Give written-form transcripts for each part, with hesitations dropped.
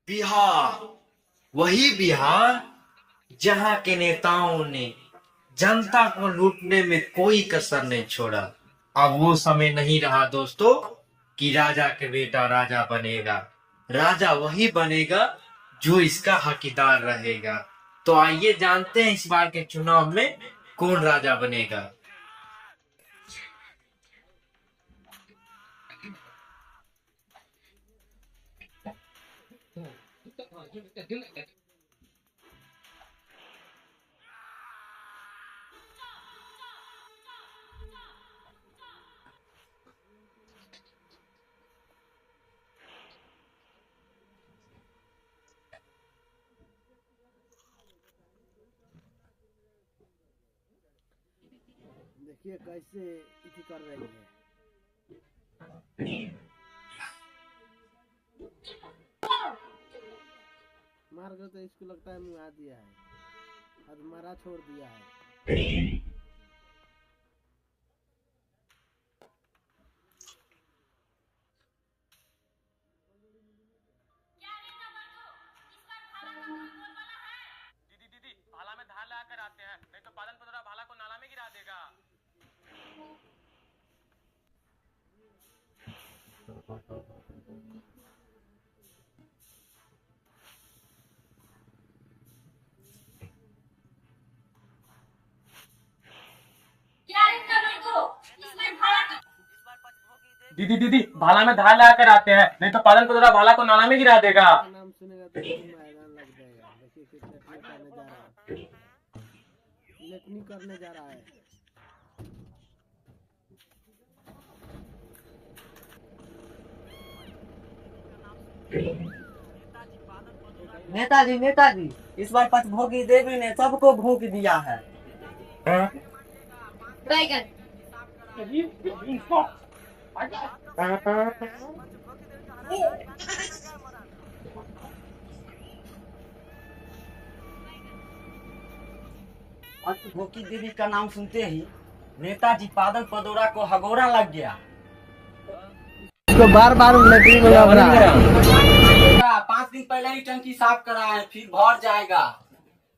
बिहार, वही बिहार जहां के नेताओं ने जनता को लूटने में कोई कसर नहीं छोड़ा। अब वो समय नहीं रहा दोस्तों कि राजा के बेटा राजा बनेगा। राजा वही बनेगा जो इसका हकदार रहेगा। तो आइए जानते हैं इस बार के चुनाव में कौन राजा बनेगा। देखिए कैसे इति कर रही है। मार कर तो इसको लगता है मुँह दिया है, अब मारा छोड़ दिया है। दीदी दीदी भाला में धार लगा कर आते हैं, नहीं तो पालन पतरा भाला को नाला में गिरा देगा। दीदी दीदी भाला में धार लगा कर आते हैं, नहीं तो पालन पतरा भाला को नाला में गिरा देगा। नाम सुनेगा तो मैदान लग जाएगा। देखिए कितना करने जा रहा है, लेटनी करने जा रहा है। नेताजी नेताजी, इस बार पचभोगी देवी ने सबको भूख दिया है। बैगन। पचभोगी देवी का नाम सुनते ही नेताजी बादल पदौरा को हगोरा लग गया। इसको बार बार लेटरिन में लग रहा है। 5 दिन पहले ही टंकी साफ करा है, फिर भर जाएगा।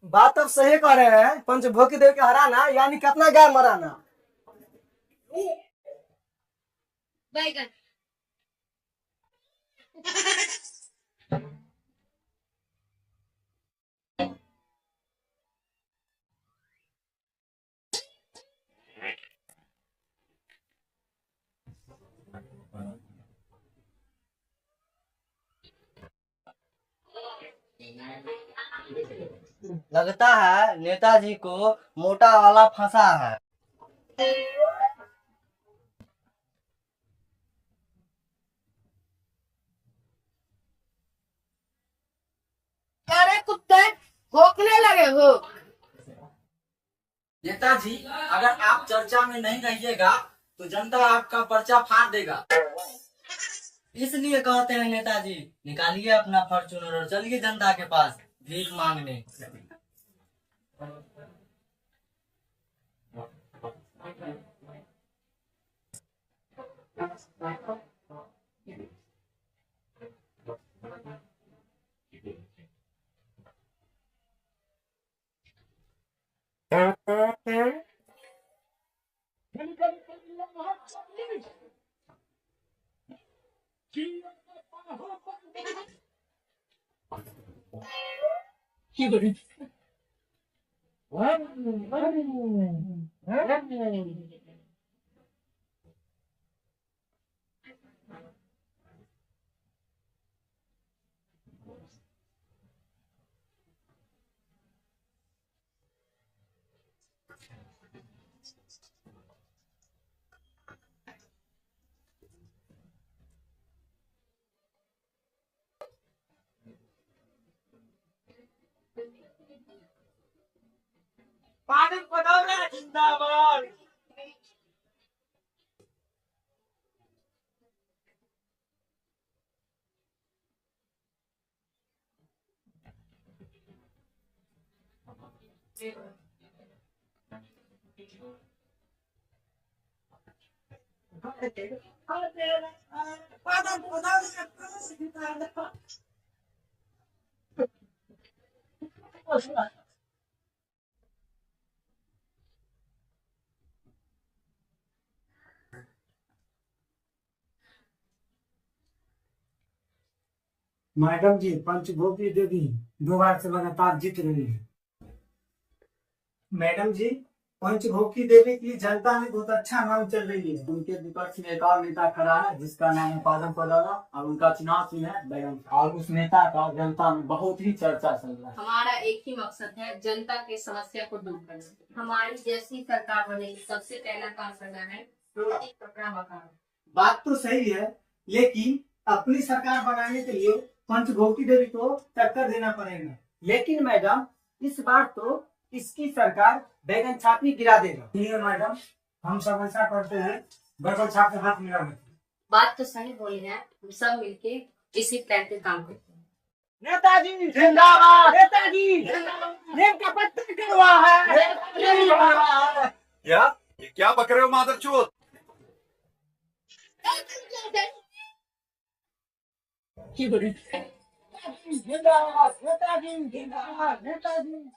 बात अब सही कह रहे हैं। पंचभोगी देव के हराना यानी कितना गाय मराना। बैगन। लगता है नेताजी को मोटा वाला फंसा है। अरे कुत्ते, भौंकने लगे हो। नेताजी, अगर आप चर्चा में नहीं रहिएगा तो जनता आपका पर्चा फाड़ देगा। इसलिए कहते हैं नेताजी, निकालिए अपना फॉर्च्यूनर और चलिए जनता के पास भीख मांगने। पागल पदौरा जिंदाबाद। मैडम जी पंचभूति देवी 2 बार से लगातार जीत रही है। मैडम जी पंचभूति देवी की जनता में बहुत अच्छा नाम चल रही है। उनके विपक्ष में एक और नेता खड़ा है जिसका नाम है पादम पदारा और उनका चुनाव चिन्ह है बैगन और उस नेता का जनता में बहुत ही चर्चा चल रहा है। हमारा एक ही मकसद है, जनता की समस्या को दूर करना। हमारी जैसी सरकार बनेगी सबसे पहला काम करना है रोटी कपड़ा मकान। बात तो सही है, लेकिन अपनी सरकार बनाने के लिए पंचभूति देवी को टक्कर देना पड़ेगा। लेकिन मैडम इस बार तो इसकी सरकार बैगन छाप ही गिरा देगा। ठीक है मैडम, हम सब ऐसा करते हैं, बैगन छाप के हाथ मिला लेते हैं। बात तो सही बोली है, हम सब मिलके इसी प्लान पे काम करते हैं। नेताजी जिंदाबाद, नेताजी रेल का पत्ता गिरवा है। ये क्या बक रहे हो मादरचोद? जिंदाबाद नेताजी, जिंदाबाद नेताजी,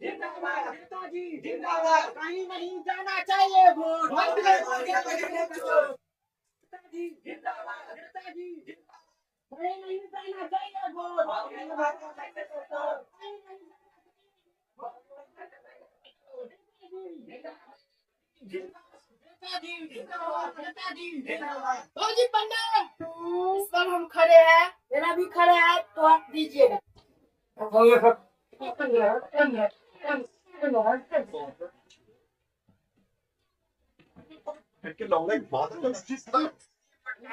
जिंदाबाद नेताजी, जिंदाबाद। कहीं नहीं जाना चाहिए वोट। नेताजी जिंदाबाद, नेताजी कहीं नहीं जाना चाहिए वोट। फौजी पंडा, इस बार हम खड़े हैं, मेरा भी खड़े है तो आप दीजिएगा।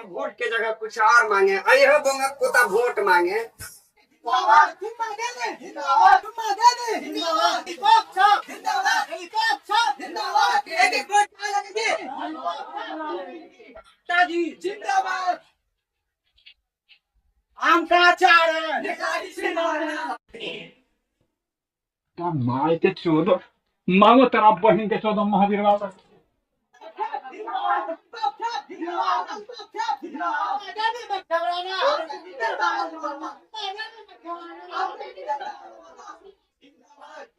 वोट के जगह कुछ और मांगे, आई हो बोंगा कोता वोट मांगे। नेताजी जिंदाबाद, आम का अचार है। नेताजी जिंदाबाद। माय के चोदो मांगो तेरा बहन के चोदो महावीर बाबा।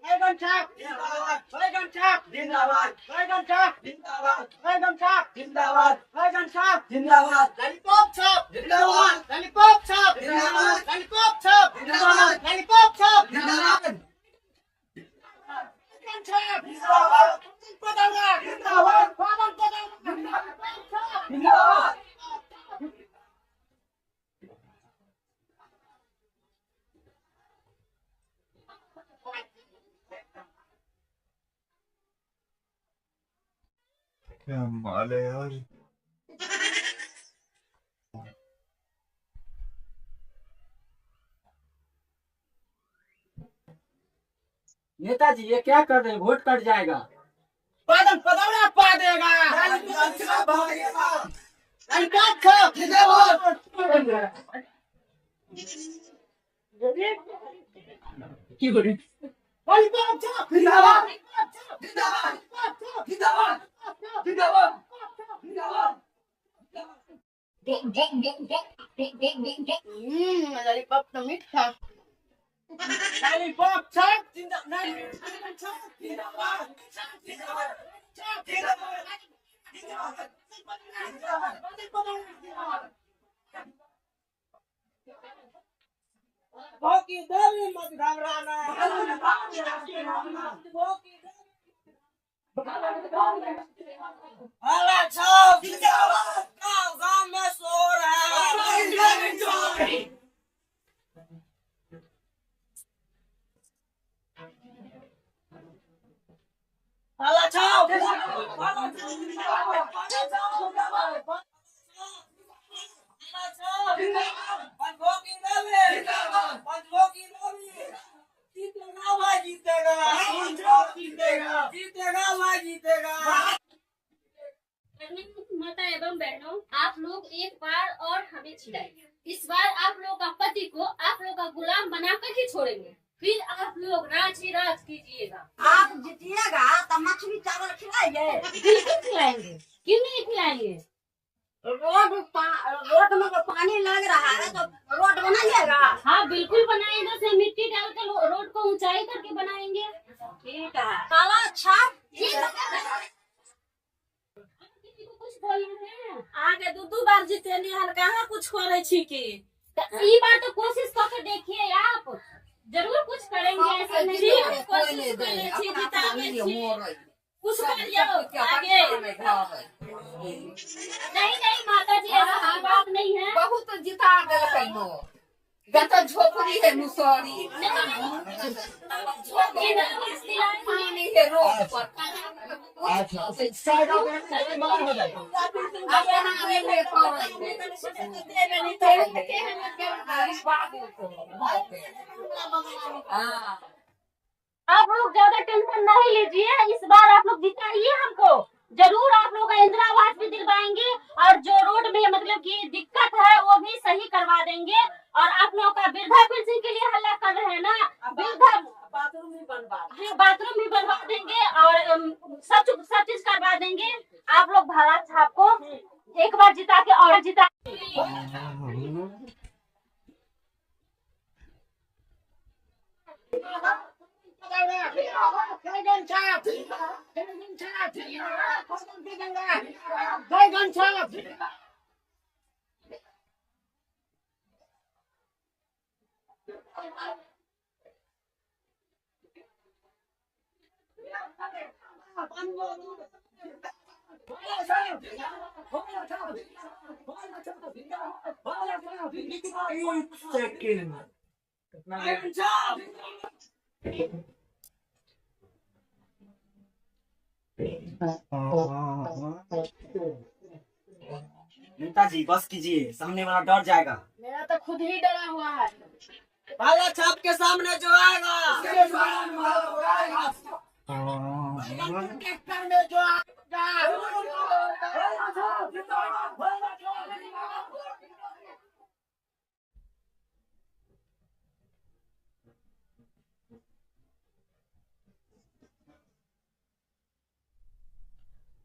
बैगन छाप जिंदाबाद, बैगन छाप जिंदाबाद, बैगन छाप जिंदाबाद, बैगन छाप जिंदाबाद, बैगन छाप जिंदाबाद, लॉलीपॉप छाप जिंदाबाद, लॉलीपॉप छाप जिंदाबाद, लॉलीपॉप छाप जिंदाबाद, लॉलीपॉप छाप जिंदाबाद, बैगन छाप जिंदाबाद, पदौड़ा जिंदाबाद, पावन पदौड़ा जिंदाबाद। क्या माल है यार। नेताजी ये क्या कर रहे हैं? वोट कट जाएगा। पादन पदौड़ा पा देगा। लॉलीपॉप छाप जिंदाबाद। की करे लॉलीपॉप छाप जिंदाबाद, जिंदाबाद, जिंदाबाद, जिंदाबाद, जिंदाबाद। लॉलीपॉप तो मीठा। लॉलीपॉप छाप जिंदाबाद, छाप जिंदाबाद, छाप जिंदाबाद, छाप जिंदाबाद, जिंदाबाद, जिंदाबाद। भोगी देवी मत घबराना, भोगी हला छाप जिंदाबाद। गाँव में शोर है। हला छाप माता एवं बहनों, आप लोग एक बार और हमें चिढ़ाइए। इस बार आप लोग का पति को आप लोग का गुलाम बनाकर ही छोड़ेंगे। फिर आप लोग राज ही राज कीजिएगा। आप जीतिएगा तो मछली चावल खिलाइए। बिल्कुल खिलाएंगे, क्यों नहीं खिलाएंगे? रोड में तो पानी लग रहा है तो रोड बनाइएगा? हाँ बिल्कुल बनाएंगे, उसमें मिट्टी डाल के रोड को ऊंचाई करके बनाएंगे। ठीक है। काला छाप किसी को कुछ बोलना है? आगे दू बार जीतेनी हन, कहाँ कुछ करे छी की? ई बार तो कोशिश करके देखिए आप, जरूर कुछ करेंगे, ऐसा नहीं है। कोशिश करे छी, जितावे छी। कुछ करियो आगे। नहीं माता जी, ऐसा बात नहीं है। बहुत जिता देलकै नो। गत झोपड़ी है मुसौरी। पानी है रोड पर। आप लोग ज्यादा टेंशन नहीं लीजिए, इस बार आप लोग जिताइए हमको, जरूर आप लोग का इंदिरा आवास भी दिलवाएंगे, और जो रोड में मतलब कि दिक्कत है वो भी सही करवा देंगे। और आप लोग का वृद्धा पेंशन के लिए हल्ला कर रहे हैं ना, वृद्धा बाथरूम भी बनवा। हाँ बाथरूम भी बनवा देंगे, और सब चीज करवा देंगे। आप लोग भारत छाप को एक बार जिता के और जिता। नेताजी बस कीजिए, सामने वाला डर जाएगा। मेरा तो खुद ही डरा हुआ है। काला छाप के सामने जो आएगा ट्रैक्टर में जो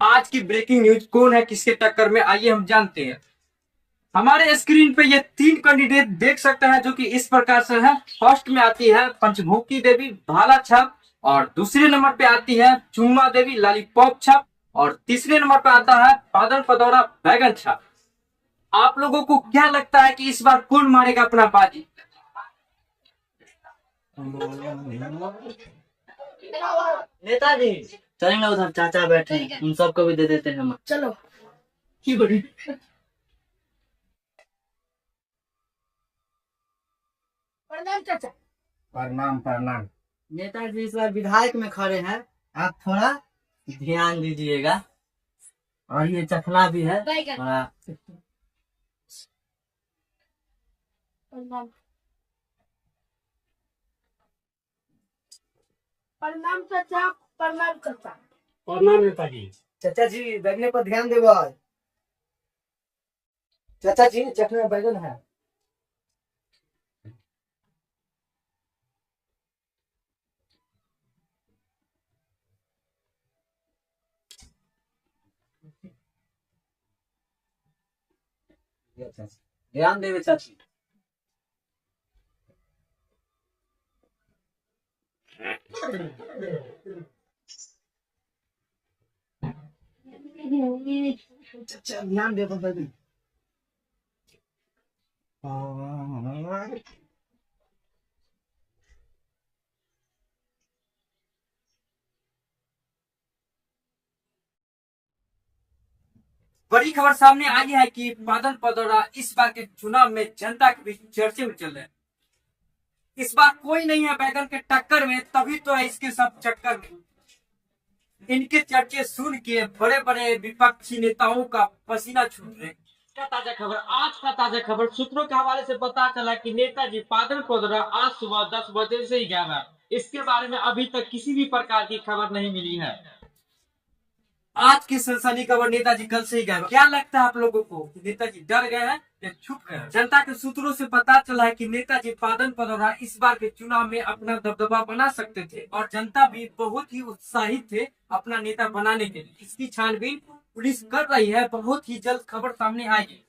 आज की ब्रेकिंग न्यूज कौन है किसके टक्कर में, आइए हम जानते हैं। हमारे स्क्रीन पे ये 3 कैंडिडेट देख सकते हैं जो कि इस प्रकार से है। फर्स्ट में आती है पंचमुखी देवी भाला छाप, और दूसरे नंबर पे आती है चुम्मा देवी लॉलीपॉप छाप, और तीसरे नंबर पे आता है पादल पदौरा बैगन छाप। आप लोगों को क्या लगता है कि इस बार कौन मारेगा अपना बाजी? नेताजी चलें ना, उधर चाचा बैठे हैं, उन सबको भी दे देते हैं हम। चलो। प्रणाम चाचा। प्रणाम प्रणाम। नेताजी इस बार विधायक में खड़े हैं, आप थोड़ा ध्यान दीजिएगा। और ये चखला भी है थोड़ा। प्रणाम। प्रणाम चाचा। प्रणाम चाचा। प्रणाम नेताजी। चाचा जी बैगने पर ध्यान देवा। चाचा जी चखने में बैगन है। ध्यान देवे चाची। चाचा ध्यान दे बैगन। बड़ी खबर सामने आई है कि बादल पदौरा इस बार के चुनाव में जनता के बीच चर्चे में चल रहे हैं। इस बार कोई नहीं है बैगन के टक्कर में, तभी तो है इसके सब चक्कर में। इनके चर्चे सुन के बड़े बड़े विपक्षी नेताओं का पसीना छूट रहे। ताजा खबर, आज का ताजा खबर सूत्रों के हवाले से पता चला कि नेताजी बादल पदौरा आज सुबह 10 बजे से ही गया है। इसके बारे में अभी तक किसी भी प्रकार की खबर नहीं मिली है। आज की सनसनी खबर, नेताजी कल से ही गए। क्या लगता है आप लोगों को, नेताजी डर गए हैं या छुप गए? जनता के सूत्रों से पता चला है कि नेताजी बादल पदौरा इस बार के चुनाव में अपना दबदबा बना सकते थे, और जनता भी बहुत ही उत्साहित थे अपना नेता बनाने के लिए। इसकी छानबीन पुलिस कर रही है, बहुत ही जल्द खबर सामने आएगी।